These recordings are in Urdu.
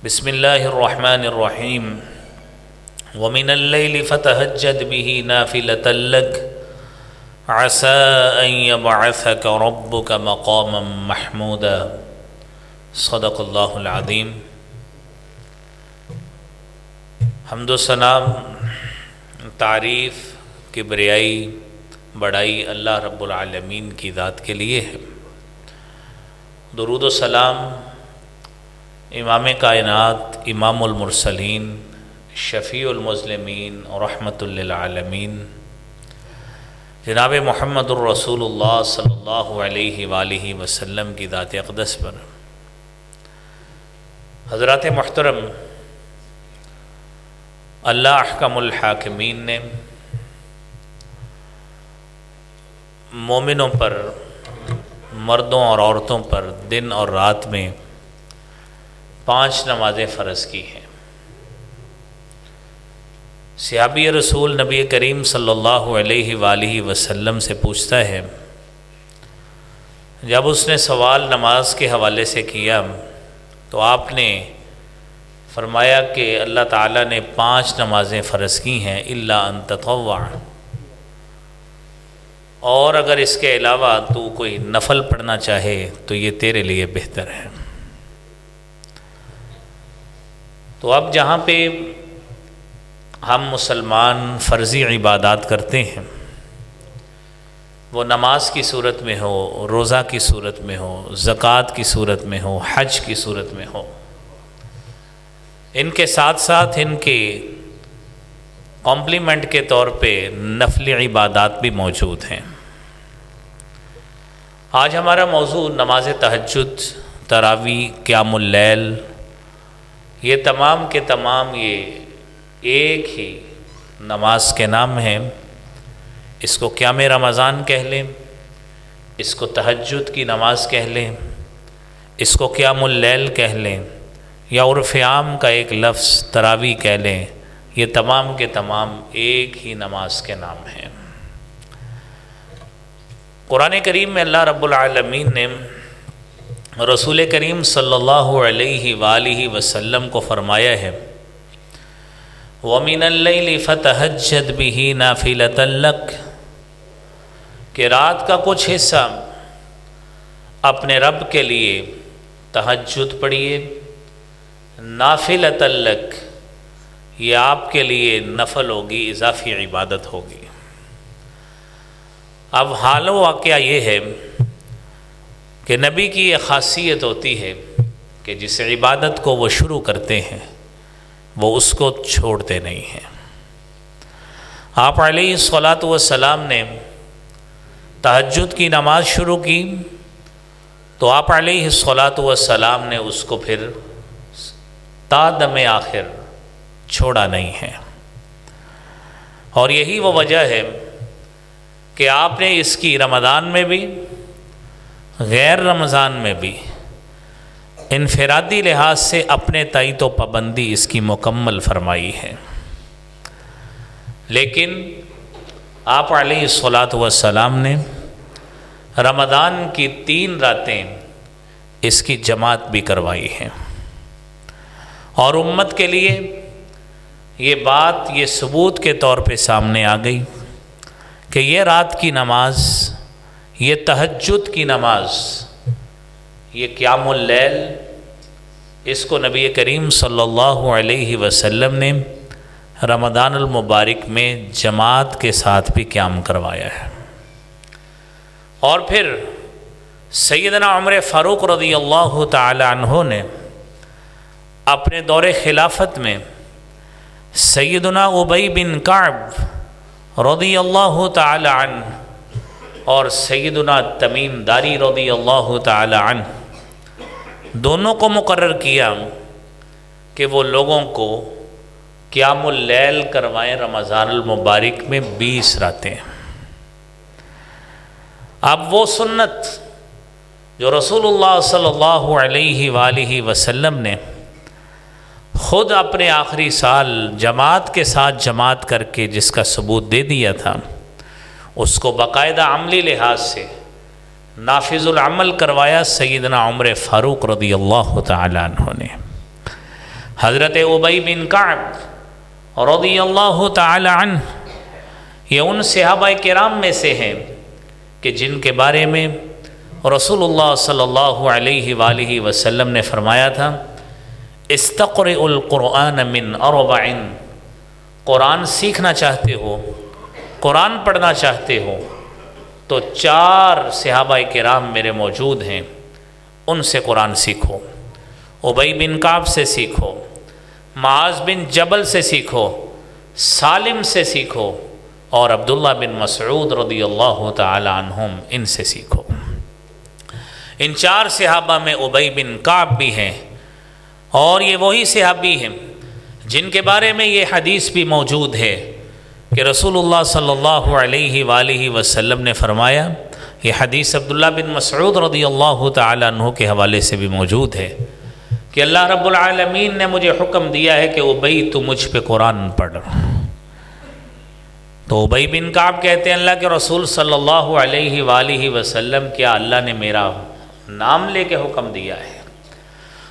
بسم اللہ الرحمن الرحیم ومن اللیل فتہجد بہ نافلۃ لک عسى ان يبعثك ربك مقاما محمودا صدق اللہ العظیم۔ حمد و ثنا، تعریف، کبریائی، بڑائی اللہ رب العالمین کی ذات کے لیے ہے۔ درود و سلام امام کائنات، امام المرسلین، شفیع المذنبین اور رحمۃ للعالمین جناب محمد الرسول اللہ صلی اللہ علیہ وآلہ وسلم کی ذات اقدس پر۔ حضرات محترم، اللہ احکم الحاکمین نے مومنوں پر، مردوں اور عورتوں پر دن اور رات میں 5 نمازیں فرض کی ہیں۔ صحابی رسول نبی کریم صلی اللہ علیہ وآلہ وسلم سے پوچھتا ہے، جب اس نے سوال نماز کے حوالے سے کیا تو آپ نے فرمایا کہ اللہ تعالیٰ نے 5 نمازیں فرض کی ہیں الا ان تطوع، اور اگر اس کے علاوہ تو کوئی نفل پڑھنا چاہے تو یہ تیرے لیے بہتر ہے۔ تو اب جہاں پہ ہم مسلمان فرضی عبادات کرتے ہیں، وہ نماز کی صورت میں ہو، روزہ کی صورت میں ہو، زکوٰۃ کی صورت میں ہو، حج کی صورت میں ہو، ان کے ساتھ ساتھ ان کے کمپلیمنٹ کے طور پہ نفلی عبادات بھی موجود ہیں۔ آج ہمارا موضوع نماز تہجد، تراویح، قیام اللیل، یہ تمام کے تمام یہ ایک ہی نماز کے نام ہیں۔ اس کو قیام رمضان کہہ لیں، اس کو تہجد کی نماز کہہ لیں، اس کو قیام اللیل کہہ لیں، یا عرف عام کا ایک لفظ تراویح کہہ لیں، یہ تمام کے تمام ایک ہی نماز کے نام ہیں۔ قرآن کریم میں اللہ رب العالمین نے رسول کریم صلی اللہ علیہ وآلہ وسلم کو فرمایا ہے، وَمِنَ اللَّيْلِ فَتَهَجَّدْ بِهِ نَافِلَةً لَكَ، کہ رات کا کچھ حصہ اپنے رب کے لیے تہجد پڑھیے، نافلۃ لک، یہ آپ کے لیے نفل ہوگی، اضافی عبادت ہوگی۔ اب حال و واقعہ یہ ہے کہ نبی کی یہ خاصیت ہوتی ہے کہ جس عبادت کو وہ شروع کرتے ہیں وہ اس کو چھوڑتے نہیں ہیں۔ آپ علیہ الصلاۃ والسلام نے تہجد کی نماز شروع کی تو آپ علیہ الصلاۃ والسلام نے اس کو پھر تا دم آخر چھوڑا نہیں ہے، اور یہی وہ وجہ ہے کہ آپ نے اس کی رمضان میں بھی، غیر رمضان میں بھی انفرادی لحاظ سے اپنے تئیں تو پابندی اس کی مکمل فرمائی ہے، لیکن آپ علیہ الصلاۃ والسلام نے رمضان کی 3 راتیں اس کی جماعت بھی کروائی ہیں، اور امت کے لیے یہ بات، یہ ثبوت کے طور پہ سامنے آ گئی کہ یہ رات کی نماز، یہ تہجد کی نماز، یہ قیام اللیل، اس کو نبی کریم صلی اللہ علیہ وسلم نے رمضان المبارک میں جماعت کے ساتھ بھی قیام کروایا ہے۔ اور پھر سیدنا عمر فاروق رضی اللہ تعالی عنہ نے اپنے دور خلافت میں سیدنا ابی بن کعب رضی اللہ تعالی عنہ اور سیدنا تمیم داری رضی اللہ تعالی عنہ دونوں کو مقرر کیا کہ وہ لوگوں کو قیام اللیل کروائیں رمضان المبارک میں 20 راتیں۔ اب وہ سنت جو رسول اللہ صلی اللہ علیہ وآلہ وسلم نے خود اپنے آخری سال جماعت کے ساتھ جماعت کر کے جس کا ثبوت دے دیا تھا، اس کو باقاعدہ عملی لحاظ سے نافذ العمل کروایا سیدنا عمر فاروق رضی اللہ تعالی عنہ نے۔ حضرت ابی بن کعب رضی اللہ تعالی عنہ یہ ان صحابہ کرام میں سے ہیں کہ جن کے بارے میں رسول اللہ صلی اللہ علیہ وآلہ وسلم نے فرمایا تھا استقرئ القرآن من اربع، قرآن سیکھنا چاہتے ہو، قرآن پڑھنا چاہتے ہو تو 4 صحابہ کرام میرے موجود ہیں، ان سے قرآن سیکھو۔ ابی بن کعب سے سیکھو، معاذ بن جبل سے سیکھو، سالم سے سیکھو، اور عبداللہ بن مسعود رضی اللہ تعالی عنہم ان سے سیکھو۔ ان 4 صحابہ میں ابی بن کعب بھی ہیں، اور یہ وہی صحابی ہیں جن کے بارے میں یہ حدیث بھی موجود ہے کہ رسول اللہ صلی اللہ علیہ وآلہ وسلم نے فرمایا، یہ حدیث عبداللہ بن مسعود رضی اللہ تعالی عنہ کے حوالے سے بھی موجود ہے کہ اللہ رب العالمین نے مجھے حکم دیا ہے کہ ابی تو مجھ پہ قرآن پڑھ۔ تو ابی بن کعب کہتے ہیں اللہ کے رسول صلی اللہ علیہ وآلہ وسلم کیا اللہ نے میرا نام لے کے حکم دیا ہے؟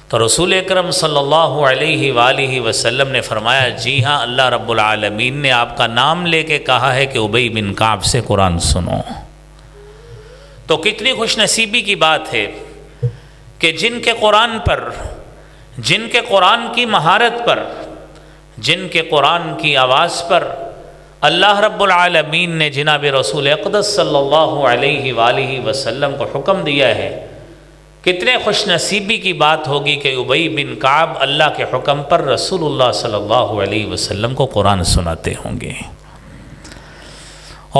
تو رسول اکرم صلی اللہ علیہ وآلہ وسلم نے فرمایا جی ہاں، اللہ رب العالمین نے آپ کا نام لے کے کہا ہے کہ ابی بن کعب سے قرآن سنو۔ تو کتنی خوش نصیبی کی بات ہے کہ جن کے قرآن پر، جن کے قرآن کی مہارت پر، جن کے قرآن کی آواز پر اللہ رب العالمین نے جناب رسول اقدس صلی اللہ علیہ وآلہ وسلم کو حکم دیا ہے، کتنے خوش نصیبی کی بات ہوگی کہ ابی بن کعب اللہ کے حکم پر رسول اللہ صلی اللہ علیہ وسلم کو قرآن سناتے ہوں گے۔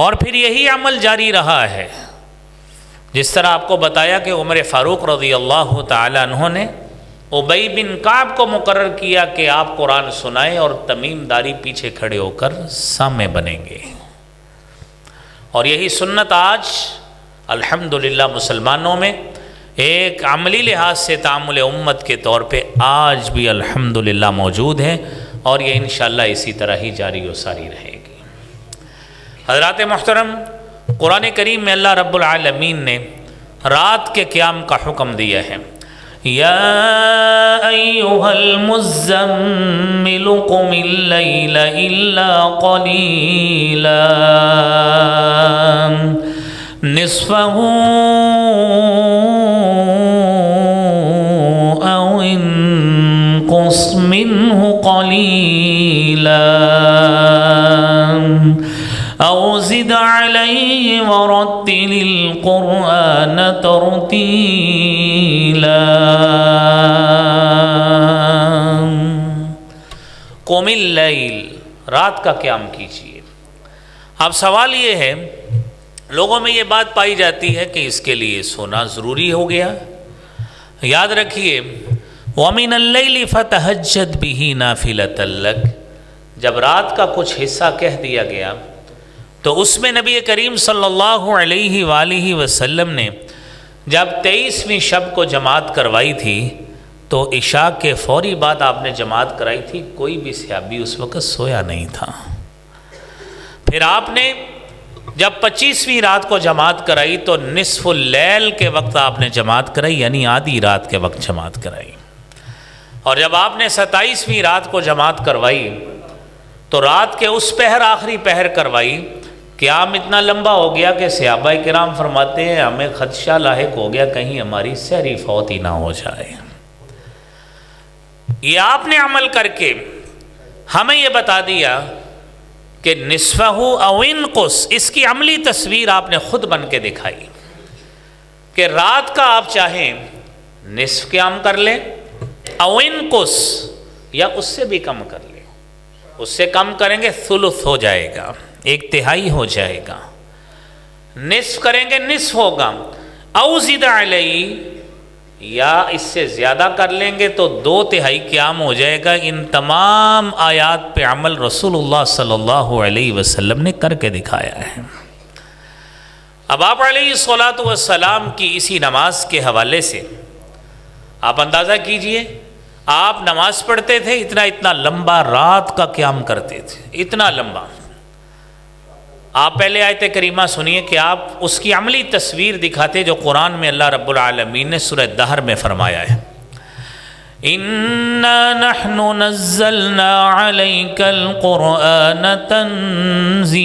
اور پھر یہی عمل جاری رہا ہے، جس طرح آپ کو بتایا کہ عمر فاروق رضی اللہ تعالی عنہ نے ابی بن کعب کو مقرر کیا کہ آپ قرآن سنائیں اور تمیم داری پیچھے کھڑے ہو کر سامع بنیں گے۔ اور یہی سنت آج الحمدللہ مسلمانوں میں ایک عملی لحاظ سے تعامل امت کے طور پہ آج بھی الحمدللہ موجود ہے، اور یہ انشاءاللہ اسی طرح ہی جاری و ساری رہے گی۔ حضرات محترم، قرآن کریم میں اللہ رب العالمین نے رات کے قیام کا حکم دیا ہے، یا ایھا المزمل قم اللیل الا قلیلا نصفہ او انقص منہ قلیلا او زد علیہ ورتل القرآن ترتیلا۔ قم اللیل، رات کا قیام کیجیے۔ اب سوال یہ ہے، لوگوں میں یہ بات پائی جاتی ہے کہ اس کے لیے سونا ضروری ہو گیا۔ یاد رکھیے وَمِنَ اللَّيْلِ فَتَهَجَّدْ بِهِ نَافِلَةً لَكَ، جب رات کا کچھ حصہ کہہ دیا گیا تو اس میں نبی کریم صلی اللہ علیہ وآلہ وسلم نے جب 23ویں شب کو جماعت کروائی تھی تو عشاء کے فوری بعد آپ نے جماعت کرائی تھی، کوئی بھی صحابی اس وقت سویا نہیں تھا۔ پھر آپ نے جب 25ویں رات کو جماعت کرائی تو نصف اللیل کے وقت آپ نے جماعت کرائی، یعنی آدھی رات کے وقت جماعت کرائی۔ اور جب آپ نے 27ویں رات کو جماعت کروائی تو رات کے اس پہر، آخری پہر کروائی، قیام اتنا لمبا ہو گیا کہ صحابہ کرام فرماتے ہیں ہمیں خدشہ لاحق ہو گیا کہیں ہماری سحری فوت ہی نہ ہو جائے۔ یہ آپ نے عمل کر کے ہمیں یہ بتا دیا کہ نصفہ او انقص، اس کی عملی تصویر آپ نے خود بن کے دکھائی کہ رات کا آپ چاہیں نصف قیام کر لیں، او انقص یا اس سے بھی کم کر لیں۔ اس سے کم کریں گے ثلث ہو جائے گا، 1/3 ہو جائے گا، نصف کریں گے نصف ہوگا، او زد علیہ یا اس سے زیادہ کر لیں گے تو 2/3 قیام ہو جائے گا۔ ان تمام آیات پہ عمل رسول اللہ صلی اللہ علیہ وسلم نے کر کے دکھایا ہے۔ اب آپ علیہ الصلوۃ والسلام کی اسی نماز کے حوالے سے آپ اندازہ کیجئے، آپ نماز پڑھتے تھے، اتنا لمبا رات کا قیام کرتے تھے، اتنا لمبا۔ آپ پہلے آیت کریمہ سنیے کہ آپ اس کی عملی تصویر دکھاتے جو قرآن میں اللہ رب العالمین نے سورہ دہر میں فرمایا ہے۔ انا نحن نزلنا علیک القرآن تنزیلا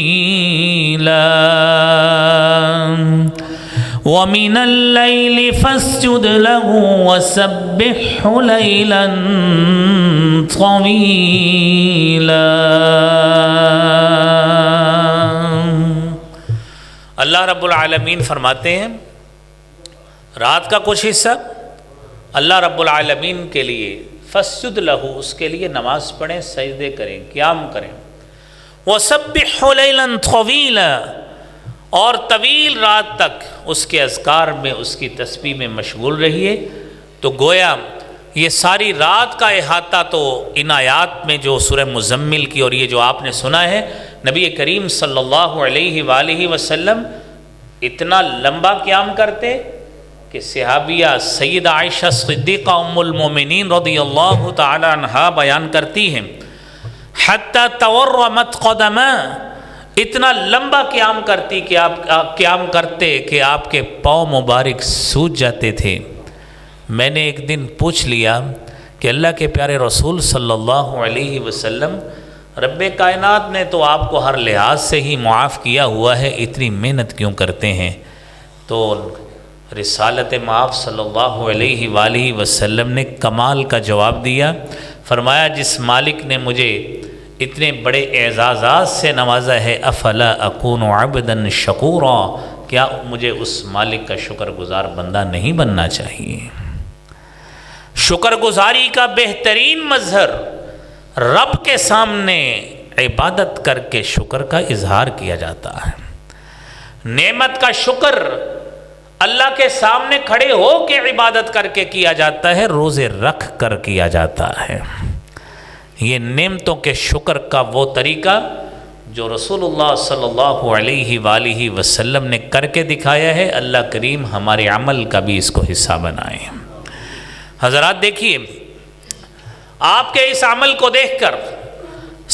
ومن اللیل فاسجد له وسبحه لیلا طویلا۔ اللہ رب العالمین فرماتے ہیں رات کا کچھ حصہ اللہ رب العالمین کے لیے فاسجد لہ، اس کے لیے نماز پڑھیں، سجدے کریں، قیام کریں، وسبحه لیلا طویلا، اور طویل رات تک اس کے اذکار میں، اس کی تسبیح میں مشغول رہیے۔ تو گویا یہ ساری رات کا احاطہ تو ان آیات میں جو سورہ مزمل کی اور یہ جو آپ نے سنا ہے، نبی کریم صلی اللہ علیہ وآلہ وسلم اتنا لمبا قیام کرتے کہ صحابیہ سیدہ عائشہ صدیقہ ام المومنین رضی اللہ تعالی عنہا بیان کرتی ہیں حتی تورمت قدما، اتنا لمبا قیام کرتی کہ قیام کرتے کہ آپ کے پاؤں مبارک سوج جاتے تھے۔ میں نے ایک دن پوچھ لیا کہ اللہ کے پیارے رسول صلی اللہ علیہ وسلم، رب کائنات نے تو آپ کو ہر لحاظ سے ہی معاف کیا ہوا ہے، اتنی محنت کیوں کرتے ہیں؟ تو رسالت معاف صلی اللہ علیہ وآلہ وسلم نے کمال کا جواب دیا، فرمایا جس مالک نے مجھے اتنے بڑے اعزازات سے نوازا ہے، افلا اکون عبدا شکورا، کیا مجھے اس مالک کا شکر گزار بندہ نہیں بننا چاہیے؟ شکر گزاری کا بہترین مظہر رب کے سامنے عبادت کر کے شکر کا اظہار کیا جاتا ہے۔ نعمت کا شکر اللہ کے سامنے کھڑے ہو کے عبادت کر کے کیا جاتا ہے، روزے رکھ کر کیا جاتا ہے۔ یہ نعمتوں کے شکر کا وہ طریقہ جو رسول اللہ صلی اللہ علیہ وآلہ وسلم نے کر کے دکھایا ہے، اللہ کریم ہمارے عمل کا بھی اس کو حصہ بنائے۔ حضرات دیکھیے، آپ کے اس عمل کو دیکھ کر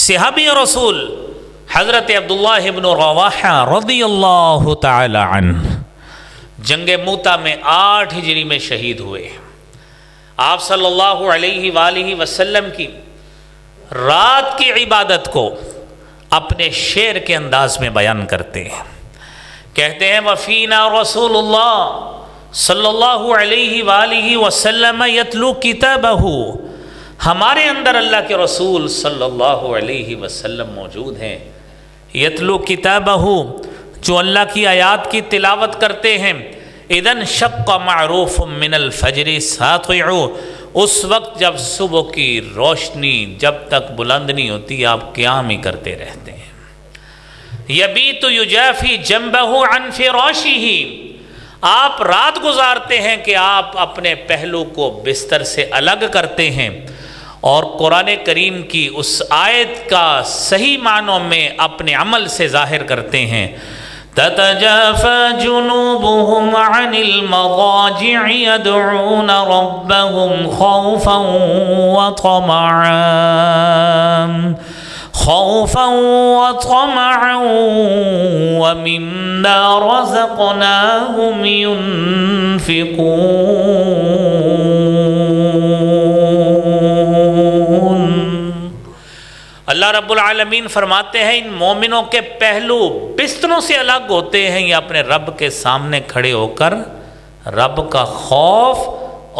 صحابی رسول حضرت عبداللہ ابن رواحہ رضی اللہ تعالی عنہ جنگ موتا میں 8 ہجری میں شہید ہوئے۔ آپ صلی اللہ علیہ وآلہ وسلم کی رات کی عبادت کو اپنے شعر کے انداز میں بیان کرتے ہیں، کہتے ہیں وفینا رسول اللہ صلی اللہ علیہ وآلہ وسلم یتلو کتابہ، ہمارے اندر اللہ کے رسول صلی اللہ علیہ وسلم موجود ہیں، یتلو کتابہ، جو اللہ کی آیات کی تلاوت کرتے ہیں، اذن شق معروف من الفجر ساطع، اس وقت جب صبح کی روشنی جب تک بلند نہیں ہوتی آپ قیام ہی کرتے رہتے ہیں۔ یبیت یجافی جنبہ عن فراشہ، آپ رات گزارتے ہیں کہ آپ اپنے پہلو کو بستر سے الگ کرتے ہیں، اور قرآن کریم کی اس آیت کا صحیح معنوں میں اپنے عمل سے ظاہر کرتے ہیں تتجافى جنوبهم عن المضاجع يدعون ربهم خوفا وطمعا ومما رزقناهم ينفقون۔ اللہ رب العالمین فرماتے ہیں ان مومنوں کے پہلو بستروں سے الگ ہوتے ہیں، یہ اپنے رب کے سامنے کھڑے ہو کر رب کا خوف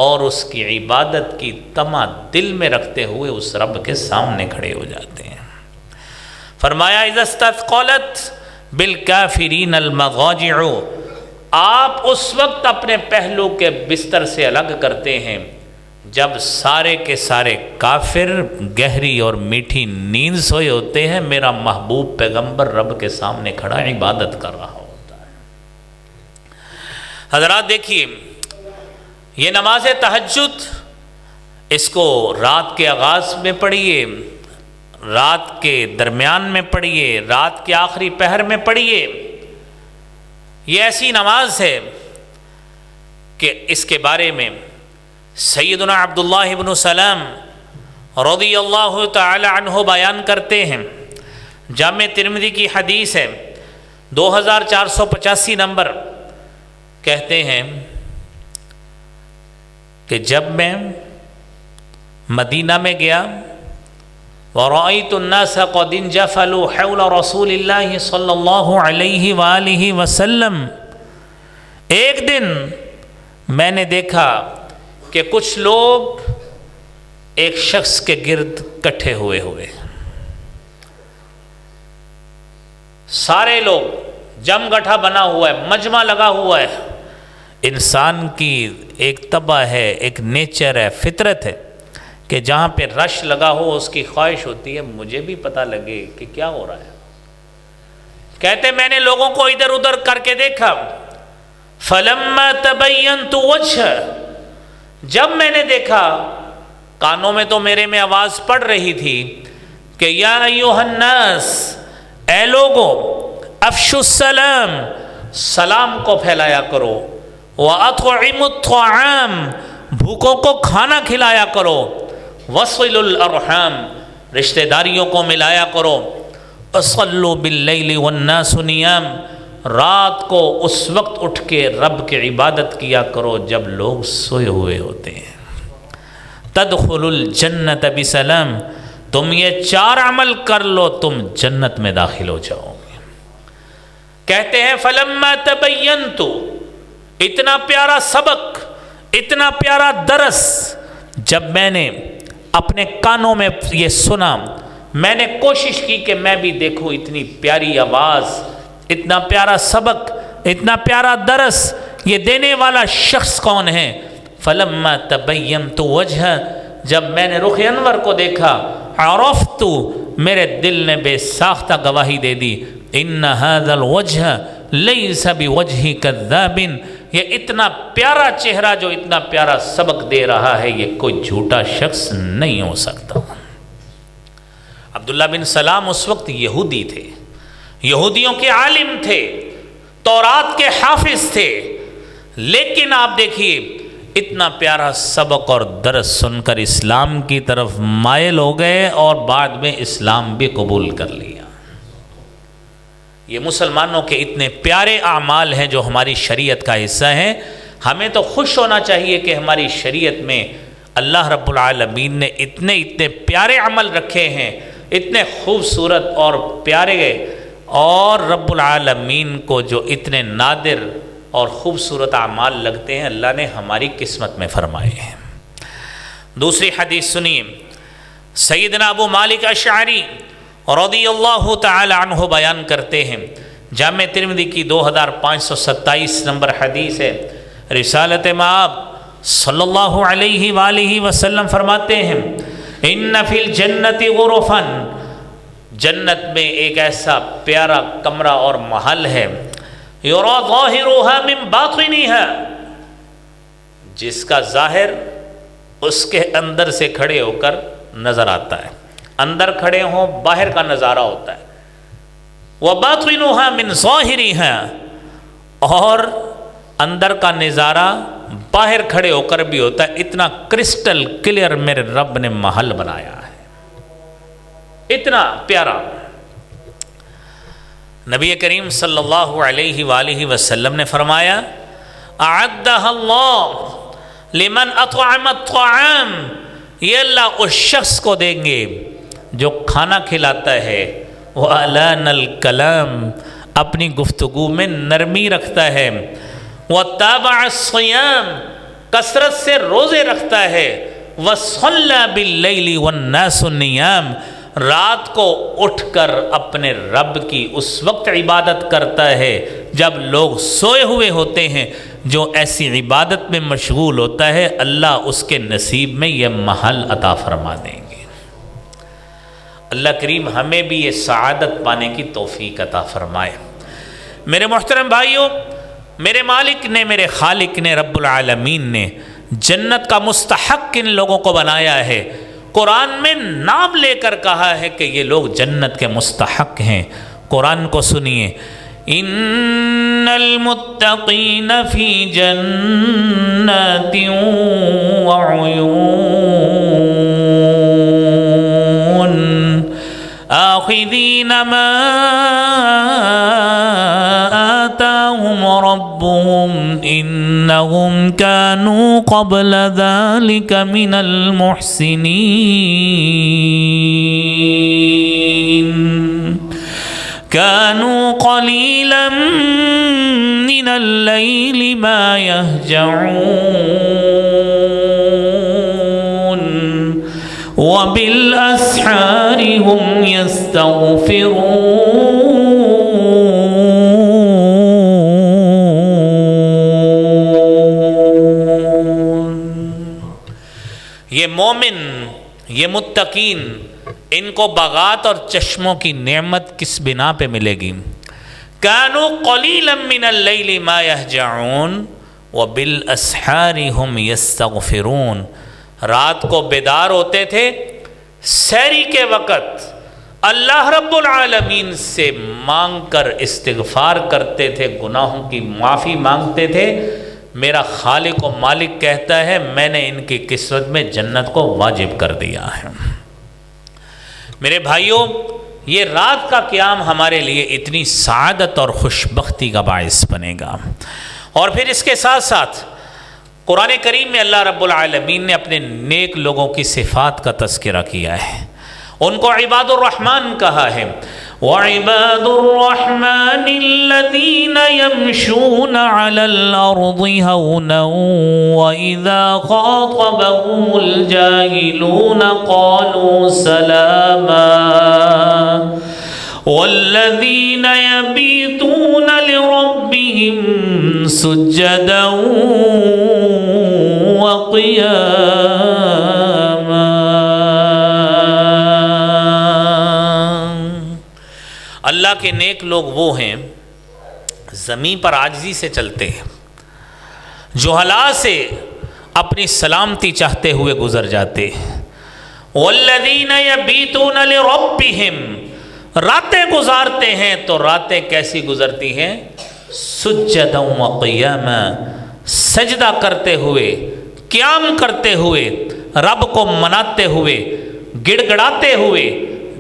اور اس کی عبادت کی تمنا دل میں رکھتے ہوئے اس رب کے سامنے کھڑے ہو جاتے ہیں۔ فرمایا اذا استثقلت بالکافرین المضاجع، آپ اس وقت اپنے پہلو کے بستر سے الگ کرتے ہیں جب سارے کے سارے کافر گہری اور میٹھی نیند سوئے ہوتے ہیں، میرا محبوب پیغمبر رب کے سامنے کھڑا عبادت کر رہا ہوتا ہے۔ حضرات دیکھیے، یہ نماز تہجد، اس کو رات کے آغاز میں پڑھیے، رات کے درمیان میں پڑھیے، رات کے آخری پہر میں پڑھیے۔ یہ ایسی نماز ہے کہ اس کے بارے میں سیدنا عبداللہ ابن سلام رضی اللہ تعالی عنہ بیان کرتے ہیں، جامع ترمذی کی حدیث ہے 2485 نمبر، کہتے ہیں کہ جب میں مدینہ میں گیا، وَرَأَيْتُ النَّاسَ قَدْ انْجَفَلُوا حَوْلَ رَسُولِ اللَّهِ صلی اللہ علیہ وآلہ وسلم۔ ایک دن میں نے دیکھا کہ کچھ لوگ ایک شخص کے گرد کٹھے ہوئے سارے لوگ، جم گٹھا بنا ہوا ہے، مجمع لگا ہوا ہے۔ انسان کی ایک طبع ہے، ایک نیچر ہے، فطرت ہے کہ جہاں پہ رش لگا ہو اس کی خواہش ہوتی ہے مجھے بھی پتہ لگے کہ کیا ہو رہا ہے۔ کہتے میں نے لوگوں کو ادھر ادھر کر کے دیکھا، فَلَمَّا تَبَيَّنْتُ وَجْهَ، جب میں نے دیکھا، کانوں میں تو میرے میں آواز پڑ رہی تھی کہ یا ایھا الناس، اے لوگو، افشوا السلام، سلام کو پھیلایا کرو، وَأَطْعِمُوا الطَّعَامَ، بھوکوں کو کھانا کھلایا کرو، وَصِلُوا الْأَرْحَامَ، رشتہ داریوں کو ملایا کرو، وَصَلُّوا بِاللَّيْلِ وَالنَّاسُ نِيَامٌ، رات کو اس وقت اٹھ کے رب کی عبادت کیا کرو جب لوگ سوئے ہوئے ہوتے ہیں۔ تدخلوا الجنت بسلام، تم یہ 4 عمل کر لو تم جنت میں داخل ہو جاؤ گے۔ کہتے ہیں فلما تبینت، اتنا پیارا سبق، اتنا پیارا درس جب میں نے اپنے کانوں میں یہ سنا، میں نے کوشش کی کہ میں بھی دیکھوں اتنی پیاری آواز، اتنا پیارا سبق، اتنا پیارا درس، یہ دینے والا شخص کون ہے؟ فلما تبینت وجہ، جب میں نے رخ انور کو دیکھا، عرفت، میرے دل نے بے ساختہ گواہی دے دی، ان ھذا الوجہ لیس بوجہ کذاب، یہ اتنا پیارا چہرہ جو اتنا پیارا سبق دے رہا ہے یہ کوئی جھوٹا شخص نہیں ہو سکتا۔ عبداللہ بن سلام اس وقت یہودی تھے، یہودیوں کے عالم تھے، تورات کے حافظ تھے، لیکن آپ دیکھیے اتنا پیارا سبق اور درس سن کر اسلام کی طرف مائل ہو گئے اور بعد میں اسلام بھی قبول کر لیا۔ یہ مسلمانوں کے اتنے پیارے اعمال ہیں جو ہماری شریعت کا حصہ ہیں۔ ہمیں تو خوش ہونا چاہیے کہ ہماری شریعت میں اللہ رب العالمین نے اتنے پیارے عمل رکھے ہیں، اتنے خوبصورت اور پیارے، اور رب العالمین کو جو اتنے نادر اور خوبصورت اعمال لگتے ہیں اللہ نے ہماری قسمت میں فرمائے ہیں۔ دوسری حدیث سنیے، سیدنا ابو مالک اشعری رضی اللہ تعالی عنہ بیان کرتے ہیں، جامع ترمذی کی 2527 نمبر حدیث ہے، رسالت مآب صلی اللہ علیہ وآلہ وسلم فرماتے ہیں، ان فی الجنت غرفا، جنت میں ایک ایسا پیارا کمرہ اور محل ہے، یرا ظاہرها من باطنها، جس کا ظاہر اس کے اندر سے کھڑے ہو کر نظر آتا ہے، اندر کھڑے ہوں باہر کا نظارہ ہوتا ہے، وباطنها من ظاہرها، اور اندر کا نظارہ باہر کھڑے ہو کر بھی ہوتا ہے۔ اتنا کرسٹل کلیئر میرے رب نے محل بنایا ہے، اتنا پیارا۔ نبی کریم صلی اللہ علیہ وآلہ وسلم نے فرمایا، اعدها اللہ لمن اطعم الطعام، یہ اللہ اس شخص کو دیں گے جو کھانا کھلاتا ہے، وَأَلَانَ الْكَلَامِ، اپنی گفتگو میں نرمی رکھتا ہے، وَتَابَعَ الصِّيَامِ، کثرت سے روزے رکھتا ہے، وَصَلَّى بِاللَّيْلِ وَالنَّاسُ نِيَامٌ، رات کو اٹھ کر اپنے رب کی اس وقت عبادت کرتا ہے جب لوگ سوئے ہوئے ہوتے ہیں۔ جو ایسی عبادت میں مشغول ہوتا ہے اللہ اس کے نصیب میں یہ محل عطا فرما دیں گے۔ اللہ کریم ہمیں بھی یہ سعادت پانے کی توفیق عطا فرمائے۔ میرے محترم بھائیوں، میرے مالک نے، میرے خالق نے، رب العالمین نے جنت کا مستحق کن لوگوں کو بنایا ہے، قرآن میں نام لے کر کہا ہے کہ یہ لوگ جنت کے مستحق ہیں۔ قرآن کو سنیے، ان المتقین فی جنات وعیون آخذین ما آتاہم ربهم ان إنهم كانوا قبل ذلك من المحسنين كانوا قليلا من الليل ما يهجعون وبالأسحار هم يستغفرون. یہ مومن، یہ متقین، ان کو باغات اور چشموں کی نعمت کس بنا پہ ملے گی؟ کانوا قلیلا من اللیل ما یہجعون وبالاسحار هم یستغفرون. رات کو بیدار ہوتے تھے، سحری کے وقت اللہ رب العالمین سے مانگ کر استغفار کرتے تھے، گناہوں کی معافی مانگتے تھے. میرا خالق و مالک کہتا ہے میں نے ان کی قسمت میں جنت کو واجب کر دیا ہے. میرے بھائیوں، یہ رات کا قیام ہمارے لیے اتنی سعادت اور خوشبختی کا باعث بنے گا. اور پھر اس کے ساتھ ساتھ قرآن کریم میں اللہ رب العالمین نے اپنے نیک لوگوں کی صفات کا تذکرہ کیا ہے. ان کو عباد الرحمن کہا ہے. وَعِبَادُ الرَّحْمَنِ الَّذِينَ يَمْشُونَ عَلَى الْأَرْضِ هَوْنًا وَإِذَا خَاطَبَهُمُ الْجَاهِلُونَ قَالُوا سَلَامًا وَالَّذِينَ يَبِيتُونَ لِرَبِّهِمْ سُجَّدًا وَقِيَامًا. اللہ کے نیک لوگ وہ ہیں زمین پر عاجزی سے چلتے ہیں، جہلا سے اپنی سلامتی چاہتے ہوئے گزر جاتے ہیں. والذین یبیتون لربہم، راتیں گزارتے ہیں تو راتیں کیسی گزرتی ہیں؟ سجدا وقیاما، سجدہ کرتے ہوئے، قیام کرتے ہوئے، رب کو مناتے ہوئے، گڑ گڑاتے ہوئے.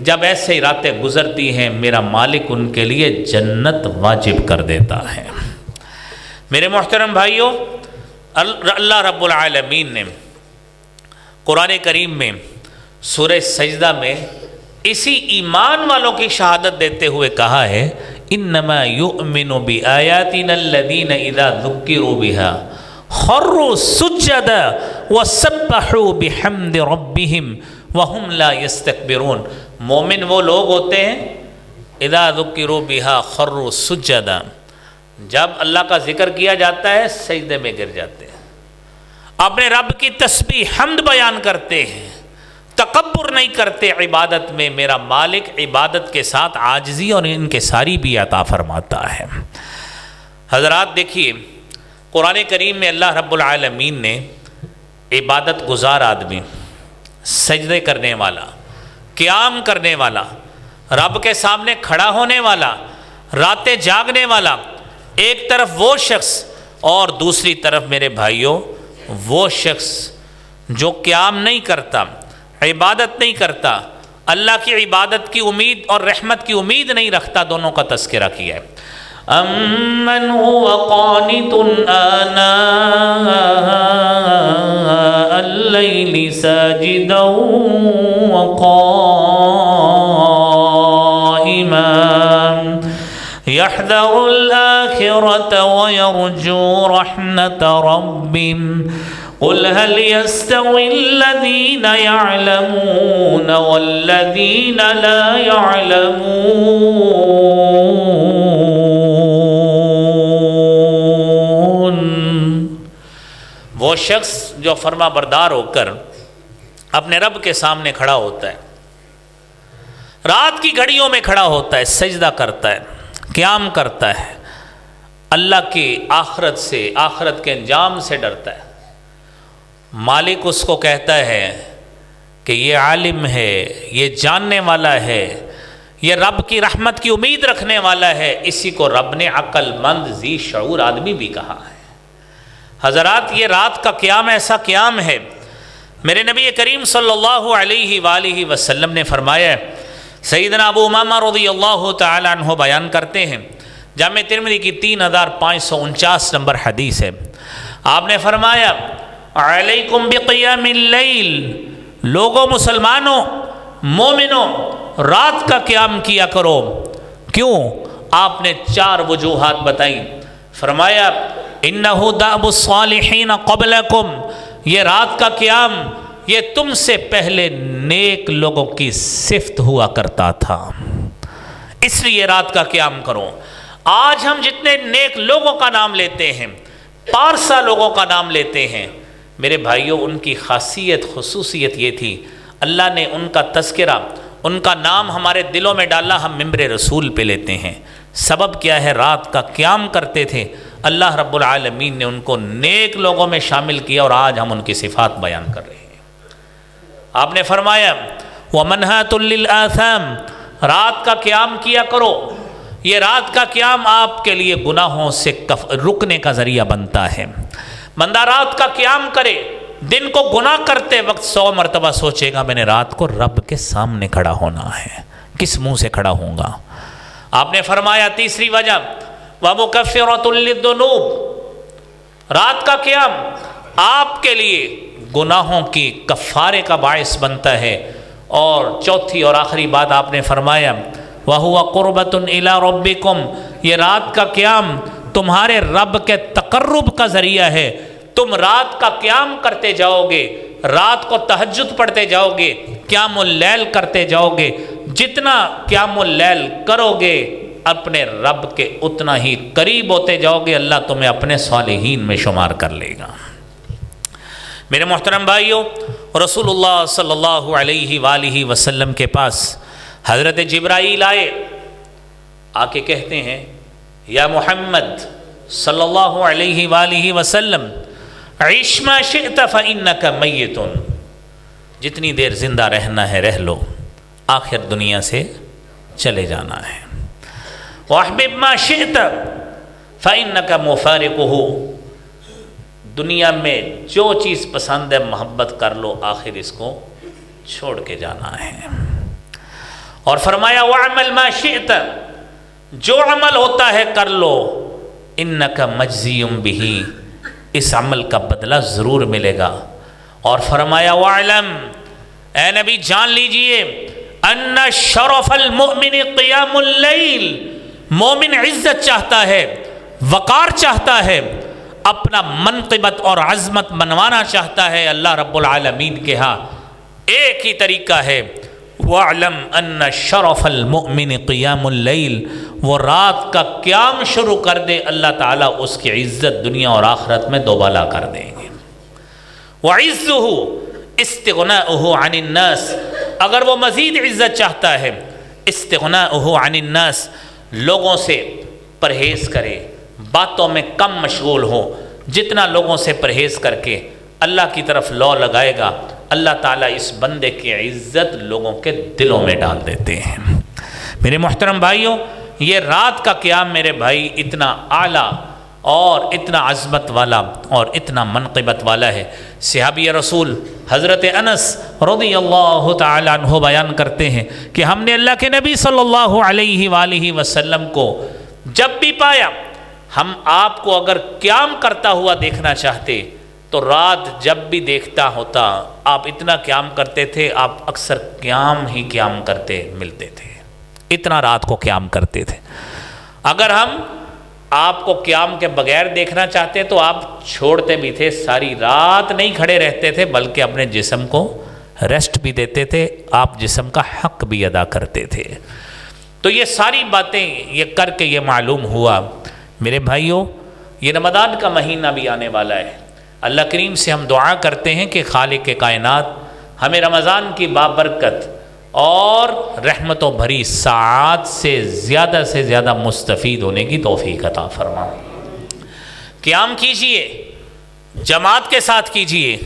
جب ایسے ہی راتیں گزرتی ہیں میرا مالک ان کے لیے جنت واجب کر دیتا ہے. میرے محترم بھائیوں، اللہ رب العالمین نے قرآن کریم میں سورہ سجدہ میں اسی ایمان والوں کی شہادت دیتے ہوئے کہا ہے انما یؤمن بآیاتنا الذین اذا ذکروا بها خروا سجدا وسبحوا بحمد ربهم وهم لا يستكبرون. مومن وہ لوگ ہوتے ہیں اذا ذکروا بها خروا سجدا، جب اللہ کا ذکر کیا جاتا ہے سجدے میں گر جاتے ہیں، اپنے رب کی تسبیح حمد بیان کرتے ہیں، تکبر نہیں کرتے عبادت میں. میرا مالک عبادت کے ساتھ عاجزی اور انکساری بھی عطا فرماتا ہے. حضرات دیکھیے، قرآن کریم میں اللہ رب العالمین نے عبادت گزار آدمی، سجدے کرنے والا، قیام کرنے والا، رب کے سامنے کھڑا ہونے والا، راتیں جاگنے والا، ایک طرف وہ شخص اور دوسری طرف میرے بھائیوں وہ شخص جو قیام نہیں کرتا، عبادت نہیں کرتا، اللہ کی عبادت کی امید اور رحمت کی امید نہیں رکھتا، دونوں کا تذکرہ کیا ہے. امن هو قانت آناء اللیل ساجدا وقائما يحذر الآخرة ويرجو رحمة ربه قل هل يستوي الذين يعلمون والذين لا يعلمون. وہ شخص جو فرما بردار ہو کر اپنے رب کے سامنے کھڑا ہوتا ہے، رات کی گھڑیوں میں کھڑا ہوتا ہے، سجدہ کرتا ہے، قیام کرتا ہے، اللہ کی آخرت سے، آخرت کے انجام سے ڈرتا ہے. مالک اس کو کہتا ہے کہ یہ عالم ہے، یہ جاننے والا ہے، یہ رب کی رحمت کی امید رکھنے والا ہے. اسی کو رب نے عقل مند ذی شعور آدمی بھی کہا ہے. حضرات، یہ رات کا قیام ایسا قیام ہے، میرے نبی کریم صلی اللہ علیہ وآلہ وسلم نے فرمایا، سیدنا ابو امامہ رضی اللہ تعالی عنہ بیان کرتے ہیں، جامع ترمذی کی 3549 نمبر حدیث ہے، آپ نے فرمایا علیکم بقیام اللیل، لوگوں مسلمانوں مومنوں رات کا قیام کیا کرو۔ کیوں؟ آپ نے 4 وجوہات بتائیں۔ فرمایا انہ دأب الصالحین قبلکم، یہ رات کا قیام یہ تم سے پہلے نیک لوگوں کی صفت ہوا کرتا تھا، اس لیے رات کا قیام کرو۔ آج ہم جتنے نیک لوگوں کا نام لیتے ہیں، پارسا لوگوں کا نام لیتے ہیں، میرے بھائیوں ان کی خاصیت خصوصیت یہ تھی، اللہ نے ان کا تذکرہ ان کا نام ہمارے دلوں میں ڈالا، ہم ممبر رسول پہ لیتے ہیں۔ سبب کیا ہے؟ رات کا قیام کرتے تھے، اللہ رب العالمین نے ان کو نیک لوگوں میں شامل کیا، اور آج ہم ان کی صفات بیان کر رہے ہیں۔ آپ نے فرمایا وَمَنْهَاتٌ لِلْآثَامِ، رات کا قیام کیا کرو۔ یہ رات کا قیام آپ کے لیے گناہوں سے رکنے کا ذریعہ بنتا ہے۔ بندہ رات کا قیام کرے، دن کو گناہ کرتے وقت 100 مرتبہ سوچے گا میں نے رات کو رب کے سامنے کھڑا ہونا ہے، کس منہ سے کھڑا ہوں گا۔ آپ نے فرمایا تیسری وجہ وَمُكَفِّرَةٌ لِلذُّنُوبِ، رات کا قیام آپ کے لیے گناہوں کی کفارے کا باعث بنتا ہے۔ اور چوتھی اور آخری بات آپ نے فرمایا وَهُوَ قُرْبَةٌ إِلَىٰ رَبِّكُمْ، یہ رات کا قیام تمہارے رب کے تقرب کا ذریعہ ہے۔ تم رات کا قیام کرتے جاؤ گے، رات کو تہجد پڑھتے جاؤ گے، قیام اللیل کرتے جاؤ گے، جتنا قیام اللیل کرو گے اپنے رب کے اتنا ہی قریب ہوتے جاؤ گے، اللہ تمہیں اپنے صالحین میں شمار کر لے گا۔ میرے محترم بھائیوں، رسول اللہ صلی اللہ علیہ وآلہ وسلم کے پاس حضرت جبرائیل آئے، آ کے کہتے ہیں یا محمد صلی اللہ علیہ وآلہ وسلم عِشْ مَا شِئْتَ فَإِنَّكَ مَيِّتٌ، جتنی دیر زندہ رہنا ہے رہ لو، آخر دنیا سے چلے جانا ہے۔ وَأَحْبِبْ مَا شِئْتَ فَإِنَّكَ مُفَارِقُهُ، دنیا میں جو چیز پسند ہے محبت کر لو، آخر اس کو چھوڑ کے جانا ہے۔ اور فرمایا وَعْمَلْ مَا شِئْتَ، جو عمل ہوتا ہے کر لو، إِنَّكَ مَجْزِيٌ بِهِ، اس عمل کا بدلہ ضرور ملے گا۔ اور فرمایا وَعْلَمْ، اے نبی جان لیجئے أَنَّ شَرَفَ الْمُؤْمِنِ قِيَامُ اللَّيْلِ، مومن عزت چاہتا ہے، وقار چاہتا ہے، اپنا منقبت اور عظمت منوانا چاہتا ہے اللہ رب العالمین کے ہاں، ایک ہی طریقہ ہے وَاعْلَمْ أَنَّ شَرَفَ الْمُؤْمِنِ قِيَامُ اللَّيْلِ، وہ رات کا قیام شروع کر دے اللہ تعالیٰ اس کی عزت دنیا اور آخرت میں دوبالا کر دیں گے۔ وَعِزُّهُ اسْتِغْنَاؤُهُ عَنِ النَّاسِ، اگر وہ مزید عزت چاہتا ہے اسْتِغْنَاؤُهُ عَنِ النَّاسِ، لوگوں سے پرہیز کرے، باتوں میں کم مشغول ہو، جتنا لوگوں سے پرہیز کر کے اللہ کی طرف لو لگائے گا، اللہ تعالیٰ اس بندے کی عزت لوگوں کے دلوں میں ڈال دیتے ہیں۔ میرے محترم بھائیوں، یہ رات کا قیام میرے بھائی اتنا اعلیٰ اور اتنا عظمت والا اور اتنا منقبت والا ہے۔ صحابی رسول حضرت انس رضی اللہ تعالی عنہ بیان کرتے ہیں کہ ہم نے اللہ کے نبی صلی اللہ علیہ وآلہ وسلم کو جب بھی پایا، ہم آپ کو اگر قیام کرتا ہوا دیکھنا چاہتے تو رات جب بھی دیکھتا ہوتا آپ اتنا قیام کرتے تھے، آپ اکثر قیام ہی قیام کرتے ملتے تھے، اتنا رات کو قیام کرتے تھے۔ اگر ہم آپ کو قیام کے بغیر دیکھنا چاہتے تو آپ چھوڑتے بھی تھے، ساری رات نہیں کھڑے رہتے تھے بلکہ اپنے جسم کو ریسٹ بھی دیتے تھے، آپ جسم کا حق بھی ادا کرتے تھے۔ تو یہ ساری باتیں یہ کر کے یہ معلوم ہوا میرے بھائیوں، یہ رمضان کا مہینہ بھی آنے والا ہے۔ اللہ کریم سے ہم دعا کرتے ہیں کہ خالق کائنات ہمیں رمضان کی بابرکت اور رحمتوں بھری ساعات سے زیادہ مستفید ہونے کی توفیق عطا فرما۔ قیام کیجئے، جماعت کے ساتھ کیجئے،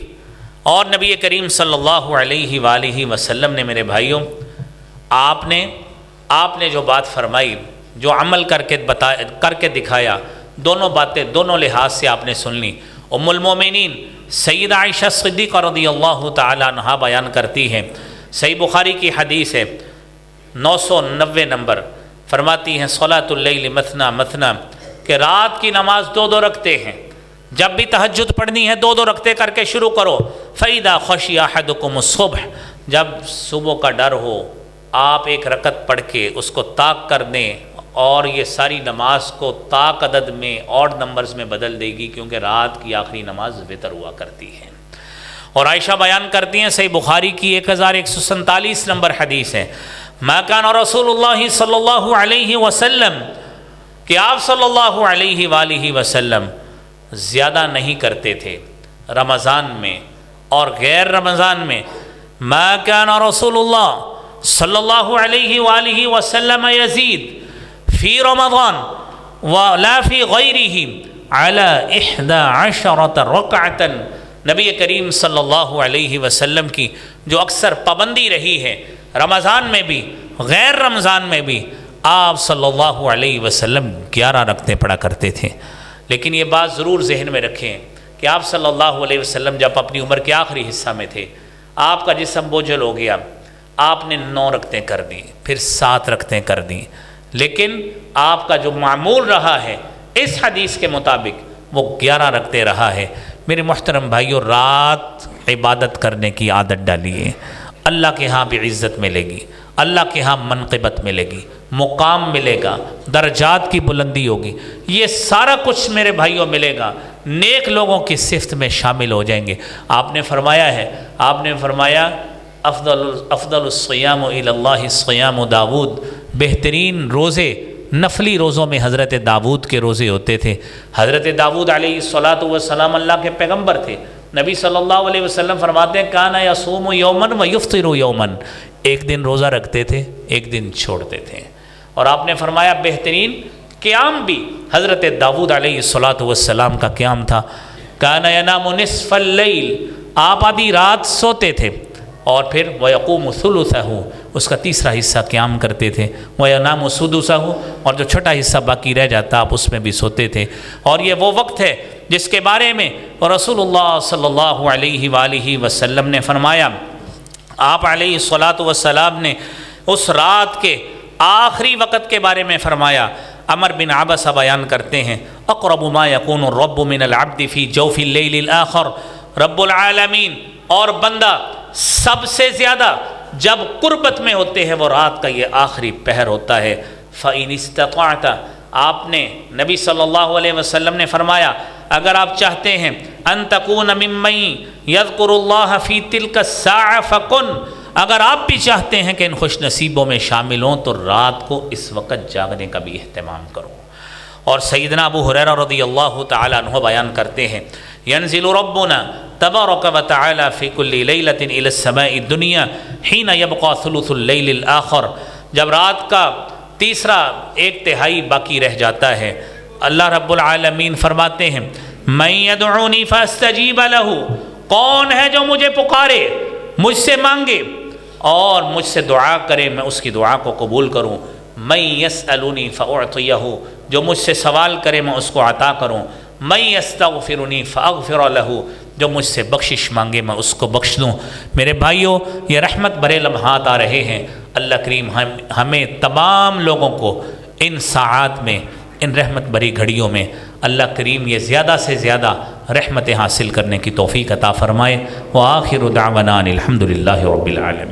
اور نبی کریم صلی اللہ علیہ وآلہ وسلم نے میرے بھائیوں آپ نے جو بات فرمائی، جو عمل کر کے دکھایا، دونوں باتیں دونوں لحاظ سے آپ نے سن لی۔ ام المومنین سیدہ عائشہ صدیقہ رضی اللہ تعالی عنہا بیان کرتی ہیں، صحیح بخاری کی حدیث ہے 990 نمبر، فرماتی ہیں صلاۃ اللیل مثنی مثنی، کہ رات کی نماز 2 رکھتے ہیں، جب بھی تہجد پڑھنی ہے 2 رکعتیں کر کے شروع کرو۔ فَإِذَا خَشِيَ أَحَدُكُمُ الصُّبْحَ، جب صبح کا ڈر ہو آپ 1 رکعت پڑھ کے اس کو طاق کر دیں، اور یہ ساری نماز کو طاق عدد میں اور نمبرز میں بدل دے گی، کیونکہ رات کی آخری نماز وتر ہوا کرتی ہے۔ اور عائشہ بیان کرتی ہیں، صحیح بخاری کی 1147 نمبر حدیث ہے، ما کان رسول اللہ صلی اللہ علیہ وسلم، کہ آپ صلی اللہ علیہ وآلہ وسلم زیادہ نہیں کرتے تھے رمضان میں اور غیر رمضان میں۔ ما کان رسول اللہ صلی اللہ علیہ وآلہ وسلم یزید فی رمضان ولا فی غیرہ علی 11 رکعۃ، نبی کریم صلی اللہ علیہ وسلم کی جو اکثر پابندی رہی ہے رمضان میں بھی غیر رمضان میں بھی، آپ صلی اللہ علیہ وسلم 11 رکعتیں پڑھا کرتے تھے۔ لیکن یہ بات ضرور ذہن میں رکھیں کہ آپ صلی اللہ علیہ وسلم جب اپنی عمر کے آخری حصہ میں تھے، آپ کا جسم بوجھل ہو گیا، آپ نے 9 رکعتیں کر دیں، پھر 7 رکعتیں کر دیں، لیکن آپ کا جو معمول رہا ہے اس حدیث کے مطابق وہ 11 رکعتیں رہا ہے۔ میرے محترم بھائیو، رات عبادت کرنے کی عادت ڈالیے، اللہ کے ہاں بھی عزت ملے گی، اللہ کے ہاں منقبت ملے گی، مقام ملے گا، درجات کی بلندی ہوگی، یہ سارا کچھ میرے بھائیوں ملے گا، نیک لوگوں کی صفت میں شامل ہو جائیں گے۔ آپ نے فرمایا افضل الصیام الی اللہ صیام داود، بہترین روزے نفلی روزوں میں حضرت داود کے روزے ہوتے تھے۔ حضرت داود علیہ السلام اللہ کے پیغمبر تھے۔ نبی صلی اللہ علیہ وسلم فرماتے ہیں کانا یصوم یومن و یفطر یومن، ایک دن روزہ رکھتے تھے، ایک دن چھوڑتے تھے۔ اور آپ نے فرمایا بہترین قیام بھی حضرت داود علیہ السلام کا قیام تھا۔ کانا ینام نصف اللیل، آپ آدھی رات سوتے تھے، اور پھر وَيَقُومُ ثُلُثَهُ، اس کا تیسرا حصہ قیام کرتے تھے، وَيَنَامُ سُدُسَهُ، اور جو چھٹا حصہ باقی رہ جاتا آپ اس میں بھی سوتے تھے۔ اور یہ وہ وقت ہے جس کے بارے میں رسول اللہ صلی اللہ علیہ وآلہ وسلم نے فرمایا، آپ علیہ السلام نے اس رات کے آخری وقت کے بارے میں فرمایا۔ عمر بن عبسہ بیان کرتے ہیں، اقرب ما یکون الرب من العبد فی جوف اللیل الاخر، رب العالمین اور بندہ سب سے زیادہ جب قربت میں ہوتے ہیں وہ رات کا یہ آخری پہر ہوتا ہے۔ فَإِنِ اسْتَطَعْتَ، آپ نے نبی صلی اللہ علیہ وسلم نے فرمایا اگر آپ چاہتے ہیں ان تکون ممن یذکر اللہ فی تلک الساعہ فکن، اگر آپ بھی چاہتے ہیں کہ ان خوش نصیبوں میں شامل ہوں تو رات کو اس وقت جاگنے کا بھی اہتمام کرو۔ اور سیدنا ابو ہریرہ رضی اللہ تعالیٰ عنہ بیان کرتے ہیں، ینزل ربنا تبارک و تعالی فی کل لیلۃ الی السماء الدنیا حین یبقى ثلث اللیل الآخر، جب رات کا تیسرا 1/3 باقی رہ جاتا ہے، اللہ رب العالمین فرماتے ہیں من یدعونی فاستجیب لہ، کون ہے جو مجھے پکارے، مجھ سے مانگے اور مجھ سے دعا کرے میں اس کی دعا کو قبول کروں۔ من یسألنی فاعطیہ، جو مجھ سے سوال کرے میں اس کو عطا کروں۔ من یستغفرنی فاغفر لہ، جو مجھ سے بخشش مانگے میں اس کو بخش دوں۔ میرے بھائیوں، یہ رحمت بھرے لمحات آ رہے ہیں، اللہ کریم ہمیں تمام لوگوں کو ان ساعات میں، ان رحمت بھری گھڑیوں میں اللہ کریم یہ زیادہ سے زیادہ رحمتیں حاصل کرنے کی توفیق عطا فرمائے۔ وآخر دعوانا الحمد للہ رب العالمین۔